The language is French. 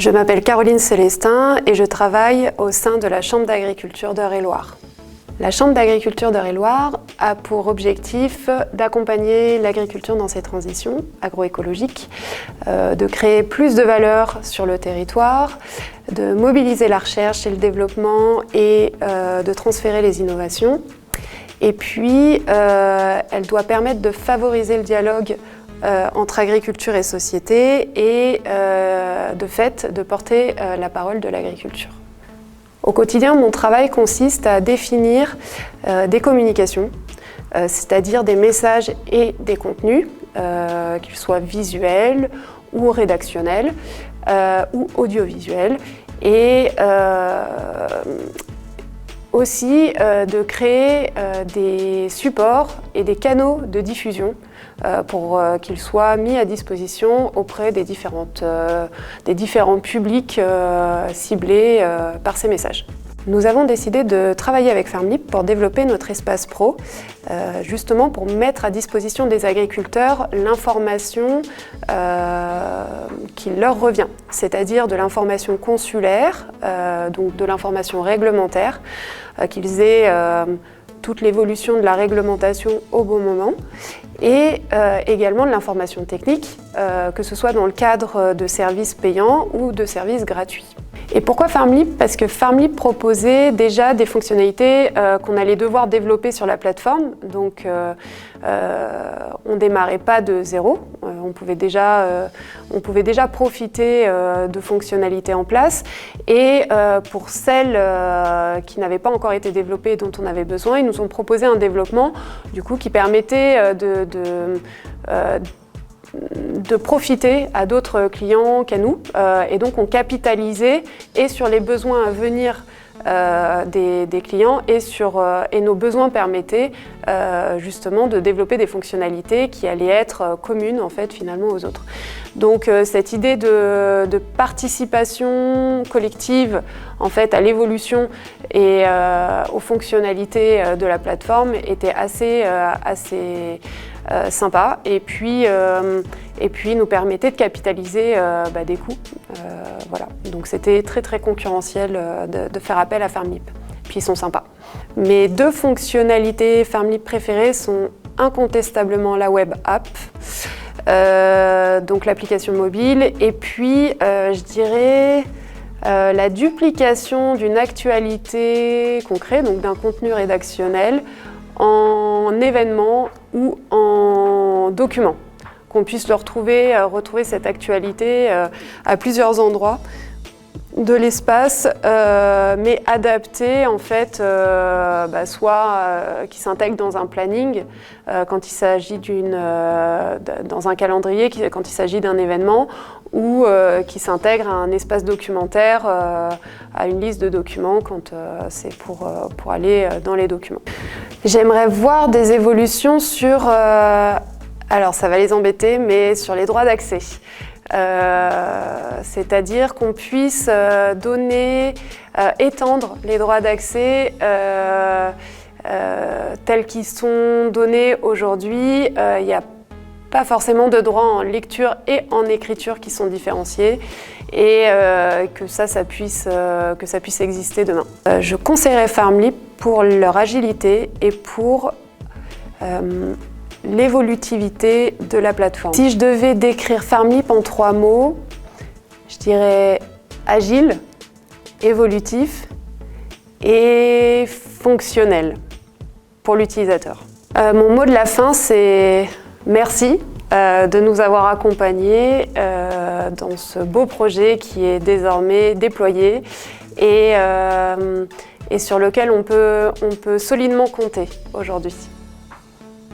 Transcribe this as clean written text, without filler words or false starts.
Je m'appelle Caroline Célestin et je travaille au sein de la Chambre d'agriculture d'Eure-et-Loir. La Chambre d'agriculture d'Eure-et-Loir a pour objectif d'accompagner l'agriculture dans ses transitions agroécologiques, de créer plus de valeur sur le territoire, de mobiliser la recherche et le développement et de transférer les innovations. Et puis, elle doit permettre de favoriser le dialogue entre agriculture et société et de fait de porter la parole de l'agriculture. Au quotidien, mon travail consiste à définir des communications, c'est-à-dire des messages et des contenus, qu'ils soient visuels ou rédactionnels ou audiovisuels, et aussi de créer des supports et des canaux de diffusion pour qu'ils soient mis à disposition auprès des différents publics ciblés par ces messages. Nous avons décidé de travailler avec Fermlib pour développer notre espace pro, justement pour mettre à disposition des agriculteurs l'information qui leur revient, c'est-à-dire de l'information consulaire, donc de l'information réglementaire, qu'ils aient toute l'évolution de la réglementation au bon moment, et également de l'information technique, que ce soit dans le cadre de services payants ou de services gratuits. Et pourquoi Fermlib ? Parce que Fermlib proposait déjà des fonctionnalités qu'on allait devoir développer sur la plateforme. Donc on ne démarrait pas de zéro, on pouvait déjà profiter de fonctionnalités en place. Et pour celles qui n'avaient pas encore été développées et dont on avait besoin, ils nous ont proposé un développement du coup, qui permettait de profiter à d'autres clients qu'à nous, et donc on capitalisait et sur les besoins à venir des clients et nos besoins permettaient justement de développer des fonctionnalités qui allaient être communes en fait finalement aux autres. Donc cette idée de participation collective en fait à l'évolution et aux fonctionnalités de la plateforme était assez sympa et puis nous permettait de capitaliser des coûts. Voilà. Donc c'était très concurrentiel de faire appel à Fermlib. Puis ils sont sympas. Mes deux fonctionnalités Fermlib préférées sont incontestablement la web app, donc l'application mobile, et puis je dirais la duplication d'une actualité qu'on crée, donc d'un contenu rédactionnel, en événement ou en document, qu'on puisse retrouver cette actualité à plusieurs endroits de l'espace, mais adapté en fait, soit qui s'intègre dans un planning quand il s'agit dans un calendrier quand il s'agit d'un événement, ou qui s'intègre à un espace documentaire, à une liste de documents quand c'est pour aller dans les documents. J'aimerais voir des évolutions sur, alors ça va les embêter, mais sur les droits d'accès. C'est-à-dire qu'on puisse étendre les droits d'accès tels qu'ils sont donnés aujourd'hui. Il n'y a pas forcément de droits en lecture et en écriture qui sont différenciés, et que ça puisse exister demain. Je conseillerais Fermlib pour leur agilité et pour l'évolutivité de la plateforme. Si je devais décrire Fermlib en 3 mots, je dirais agile, évolutif et fonctionnel pour l'utilisateur. Mon mot de la fin, c'est merci de nous avoir accompagnés dans ce beau projet qui est désormais déployé et sur lequel on peut solidement compter aujourd'hui.